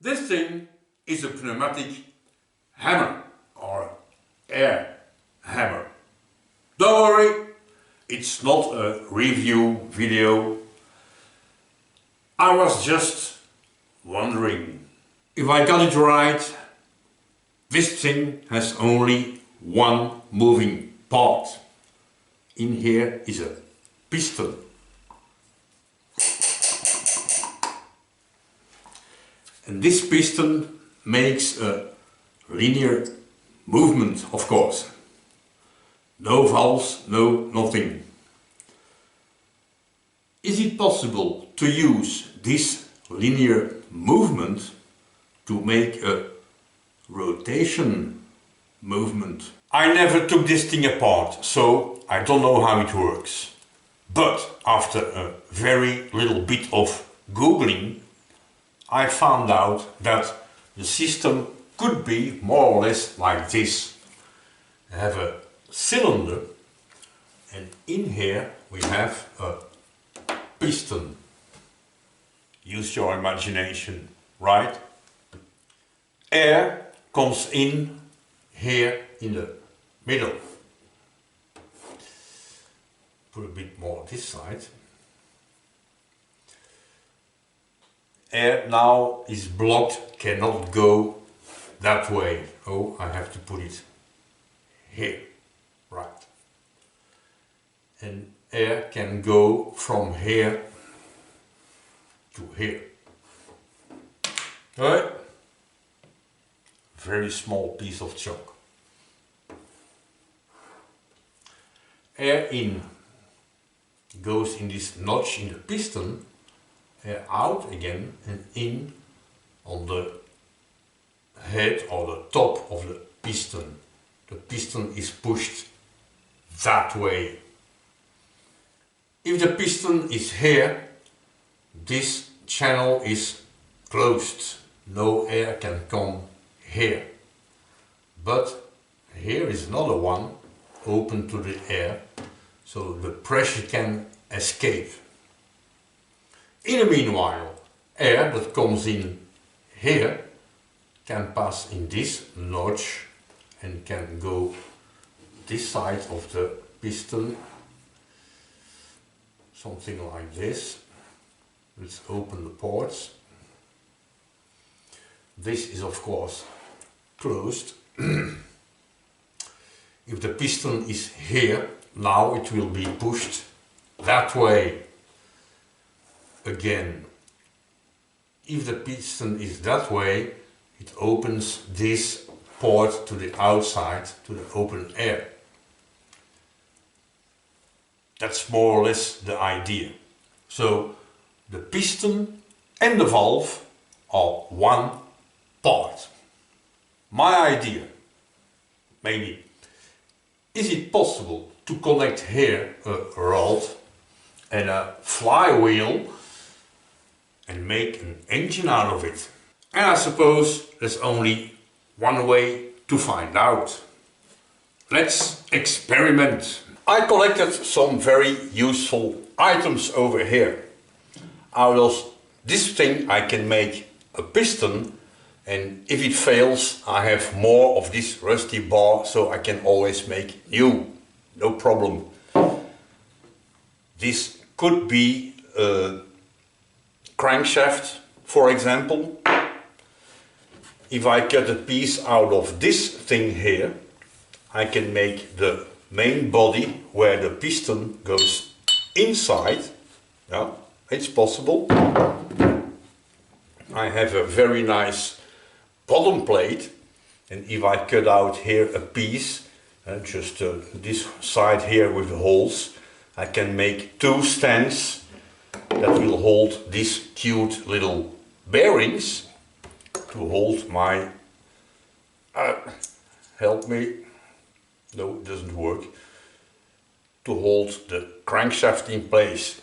This thing is a pneumatic hammer or air hammer. Don't worry, it's not a review video. I was just wondering. If I got it right, this thing has only one moving part. In here is a piston. And this piston makes a linear movement, of course. No valves, no nothing. Is it possible to use this linear movement to make a rotation movement? I never took this thing apart, so I don't know how it works. But after a very little bit of googling, I found out that the system could be more or less like this. I have a cylinder, and in here we have a piston. Use your imagination, right? Air comes in here in the middle. Put a bit more this side. Air now is blocked, cannot go that way. Oh, I have to put it here, right. And air can go from here to here. Right? Very small piece of chalk. Air in goes in this notch in the piston, air out again and in on the head or the top of the piston. The piston is pushed that way. If the piston is here, this channel is closed. No air can come here. But here is another one open to the air, so the pressure can escape. In the meanwhile, air that comes in here can pass in this notch and can go this side of the piston, something like this. Let's open the ports. This is of course closed. If the piston is here, now it will be pushed that way again. If the piston is that way, it opens this port to the outside, to the open air. That's more or less the idea. So the piston and the valve are one part. My idea, maybe, is it possible to connect here a rod and a flywheel and make an engine out of it? And I suppose there's only one way to find out. Let's experiment. I collected some very useful items over here. Out of this thing I can make a piston, and if it fails I have more of this rusty bar, so I can always make new, no problem. This could be a crankshaft, for example. If I cut a piece out of this thing here, I can make the main body where the piston goes inside. Yeah, it's possible. I have a very nice bottom plate, and if I cut out here a piece, just this side here with the holes, I can make two stands that will hold these cute little bearings to hold my, help me, no, it doesn't work, to hold the crankshaft in place.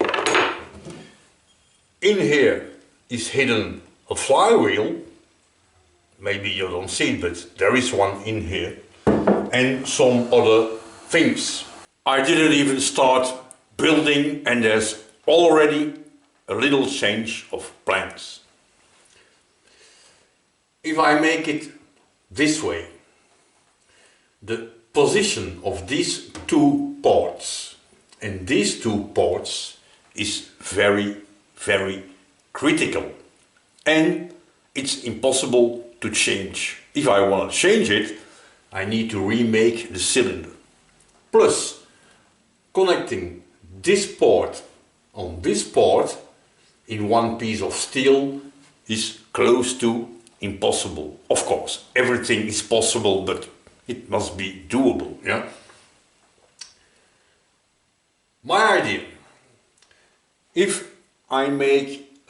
In here is hidden a flywheel, maybe you don't see it, but there is one in here, and some other things. I didn't even start building and there's already a little change of plans. if I make it this way, the position of these two ports and these two ports is very, very critical, and it's impossible to change. If I want to change it, I need to remake the cylinder. Plus, connecting this port on this port in one piece of steel is close to impossible. Of course, everything is possible, but it must be doable, yeah? My idea, if I make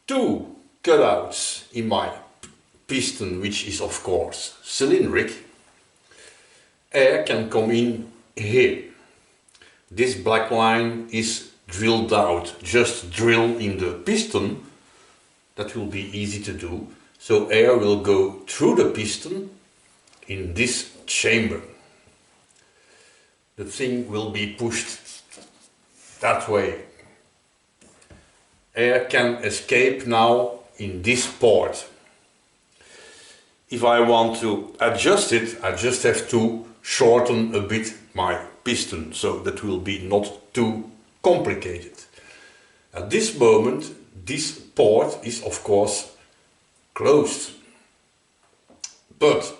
two cutouts in my piston, which is of course cylindric, air can come in here. This black line is drilled out. Just drill in the piston, that will be easy to do. So air will go through the piston in this chamber. The thing will be pushed that way. Air can escape now in this port. If I want to adjust it, I just have to shorten a bit my piston, so that will be not too complicated. At this moment, this port is of course closed, but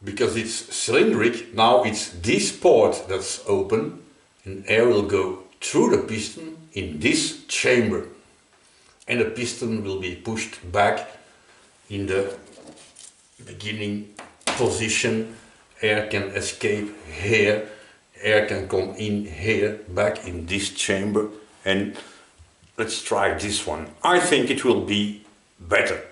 because it's cylindric, now it's this port that's open, and air will go through the piston in this chamber, and the piston will be pushed back in the beginning position. Air can escape here, air can come in here, back in this chamber, and let's try this one. I think it will be better.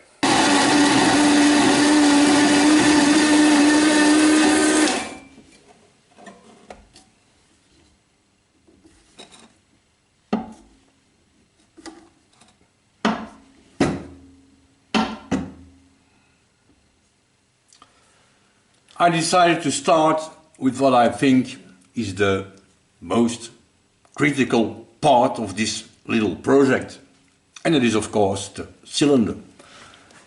I decided to start with what I think is the most critical part of this little project, and it is of course the cylinder,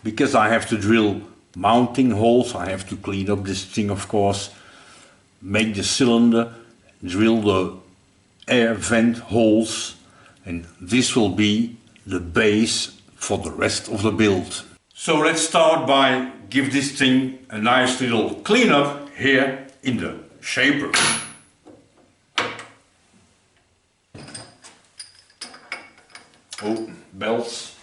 because I have to drill mounting holes. I have to clean up this thing, of course, make the cylinder, drill the air vent holes, and this will be the base for the rest of the build. So let's start by give this thing a nice little cleanup here in the shaper. Oh, belts.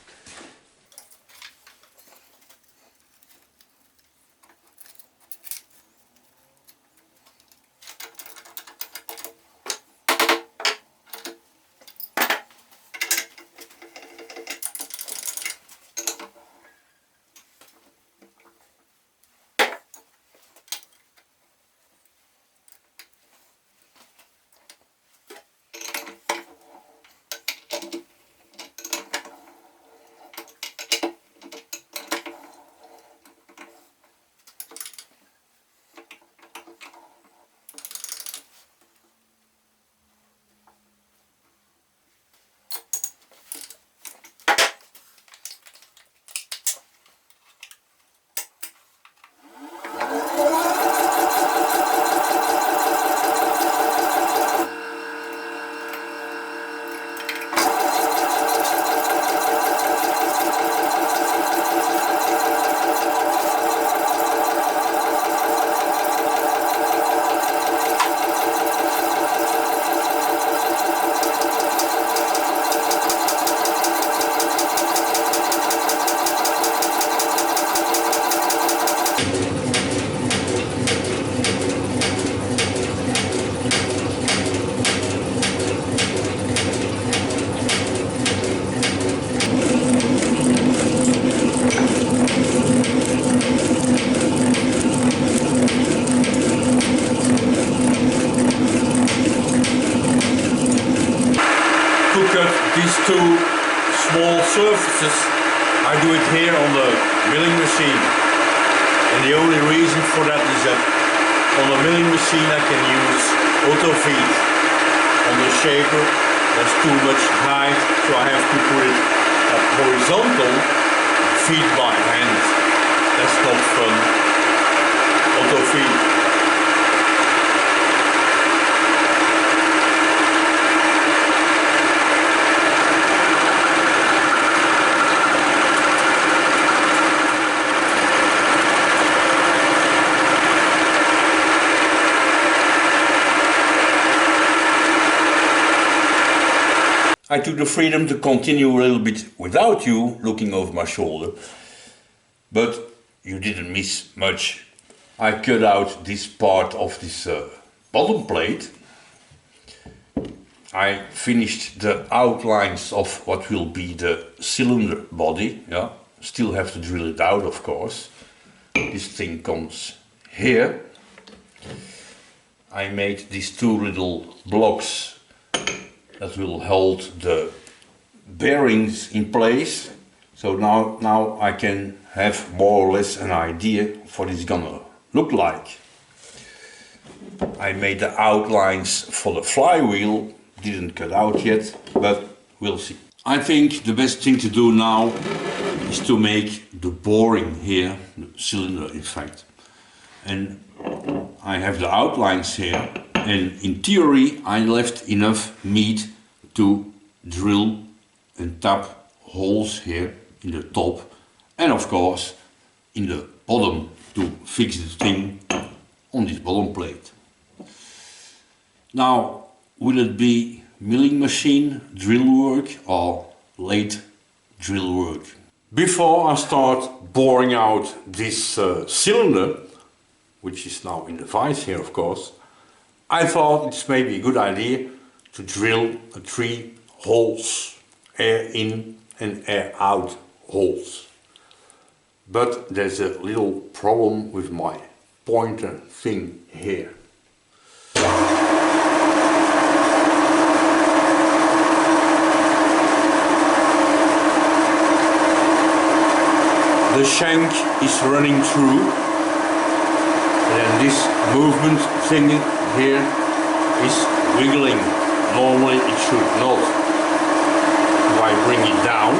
These two small surfaces, I do it here on the milling machine, and the only reason for that is that on the milling machine I can use auto feed. On the shaper there's too much height, so I have to put it horizontal, feed by hand. That's not fun. Auto feed. I took the freedom to continue a little bit without you looking over my shoulder, but you didn't miss much. I cut out this part of this bottom plate. I finished the outlines of what will be the cylinder body. Yeah, still have to drill it out, of course. This thing comes here. I made these two little blocks that will hold the bearings in place. So now I can have more or less an idea of what it's gonna look like. I made the outlines for the flywheel, didn't cut out yet, but we'll see. I think the best thing to do now is to make the boring here, the cylinder in fact. And I have the outlines here, and in theory I left enough meat to drill and tap holes here in the top and of course in the bottom to fix the thing on this bottom plate. Now, will it be milling machine drill work or lathe drill work? Before I start boring out this cylinder, which is now in the vise here of course, I thought it's maybe a good idea to drill 3 holes, air in and air out holes. But there's a little problem with my pointer thing here. The shank is running through, and this movement thing here is wiggling. Normally it should not. If I bring it down,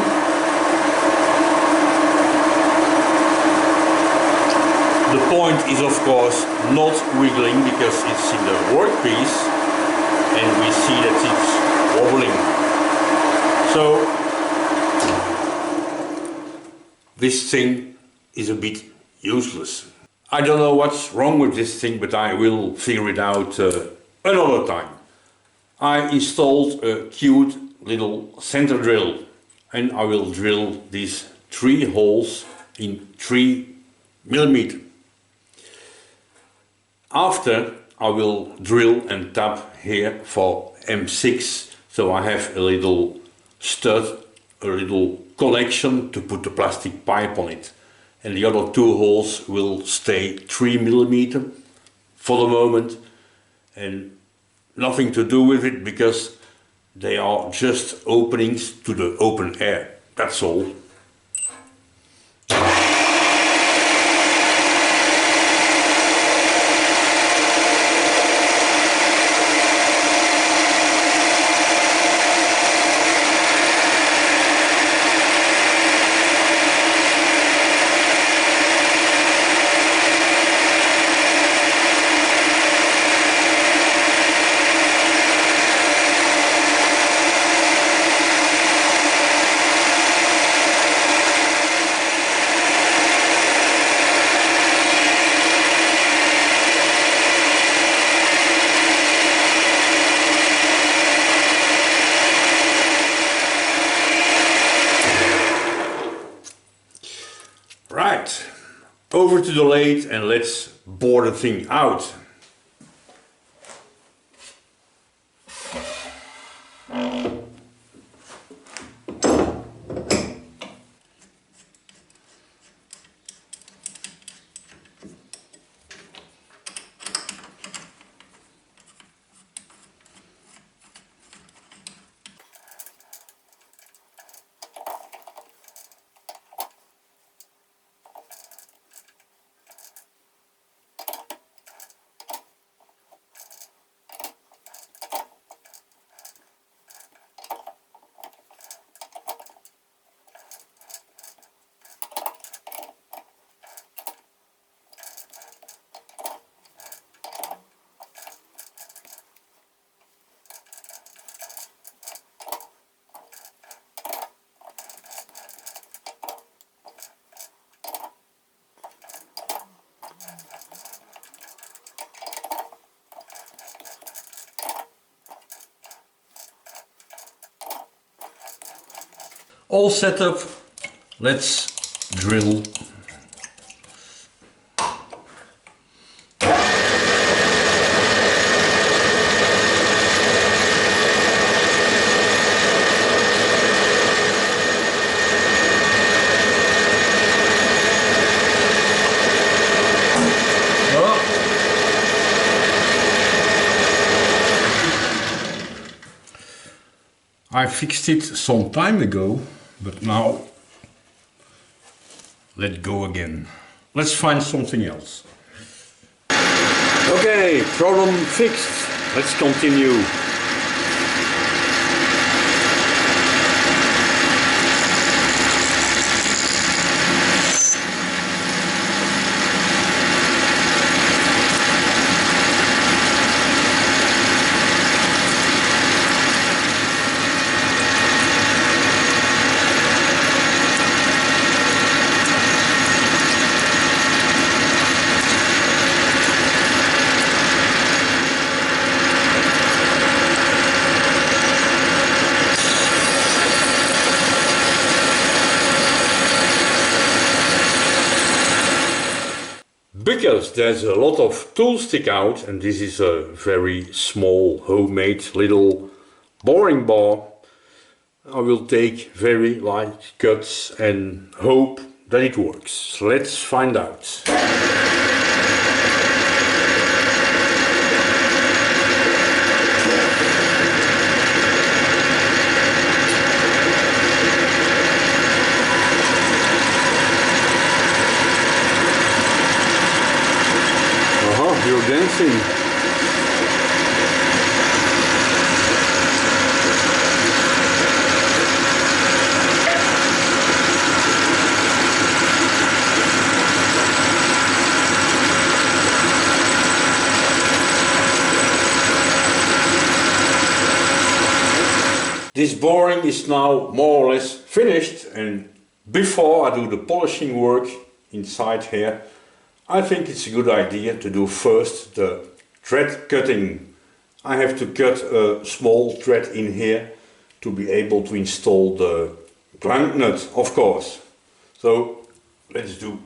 the point is of course not wiggling because it's in the workpiece and we see that it's wobbling. So this thing is a bit useless. I don't know what's wrong with this thing, but I will figure it out another time. I installed a cute little center drill and I will drill these 3 holes in 3 millimeter. After I will drill and tap here for M6, so I have a little stud, a little connection to put the plastic pipe on it. And the other 2 holes will stay 3 millimeter for the moment and nothing to do with it because they are just openings to the open air, that's all. Right, over to the lathe and let's bore the thing out. All set up, let's drill. I fixed it some time ago, but now let's go again. Let's find something else. Okay, problem fixed. Let's continue. Because there's a lot of tools stick out, and this is a very small homemade little boring bar, I will take very light cuts and hope that it works. So let's find out. You're dancing. This boring is now more or less finished, and before I do the polishing work inside here, I think it's a good idea to do first the thread cutting. I have to cut a small thread in here to be able to install the ground nut, of course. So let's do.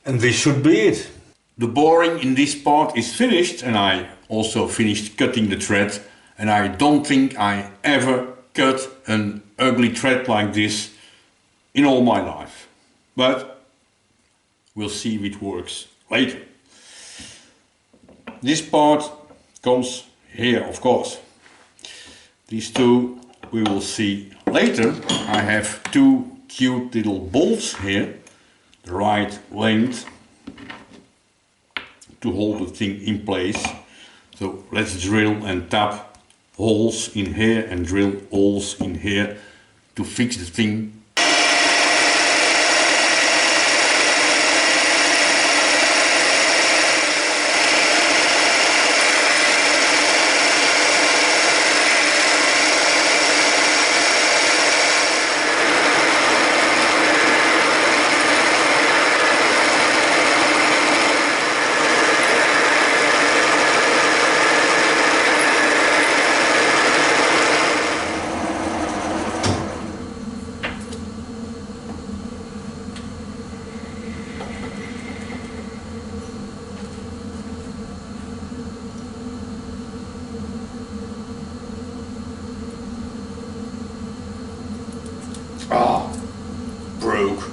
And this should be it. The boring in this part is finished, and I also finished cutting the thread, and I don't think I ever cut an ugly thread like this in all my life. But we'll see if it works later. This part comes here, of course. These two we will see later. I have two cute little bolts here, the right length to hold the thing in place. So let's drill and tap holes in here and drill holes in here to fix the thing. broke.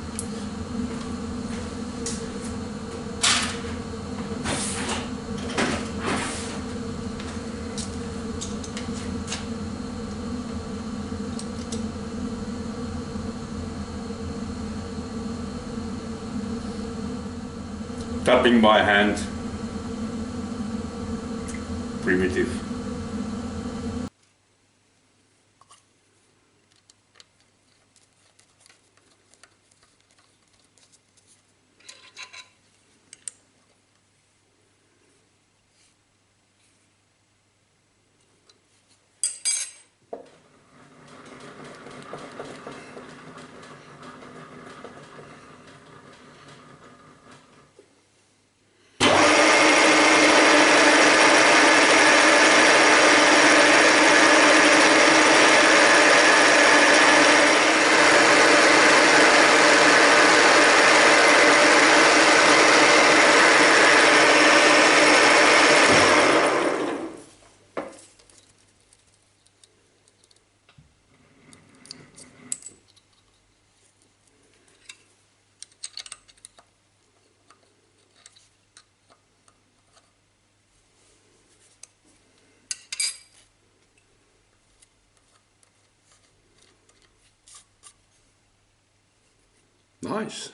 Tapping by hand, primitive. Nice.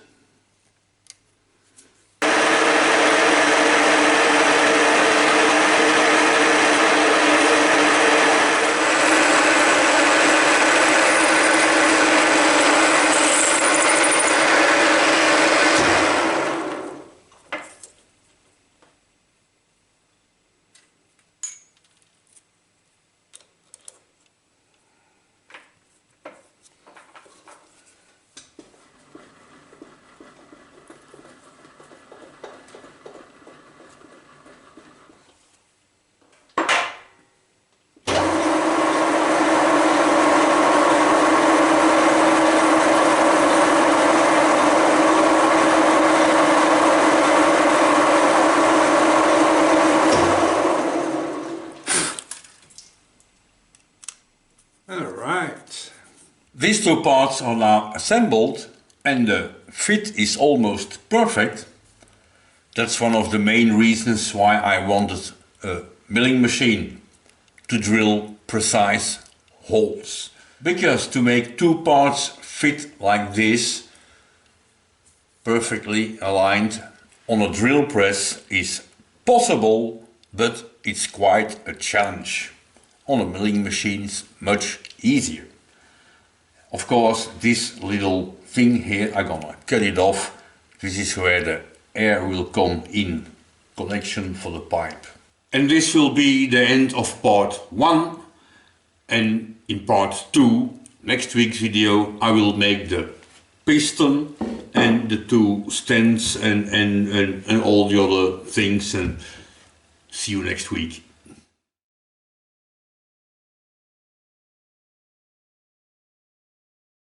Alright. These two parts are now assembled and the fit is almost perfect. That's one of the main reasons why I wanted a milling machine to drill precise holes. Because to make two parts fit like this, perfectly aligned on a drill press is possible, but it's quite a challenge. On a milling machine it's much easier. Of course, this little thing here, I'm gonna cut it off. This is where the air will come in, connection for the pipe. And this will be the end of part 1. And in part 2, next week's video, I will make the piston and the two stands and all the other things, and see you next week.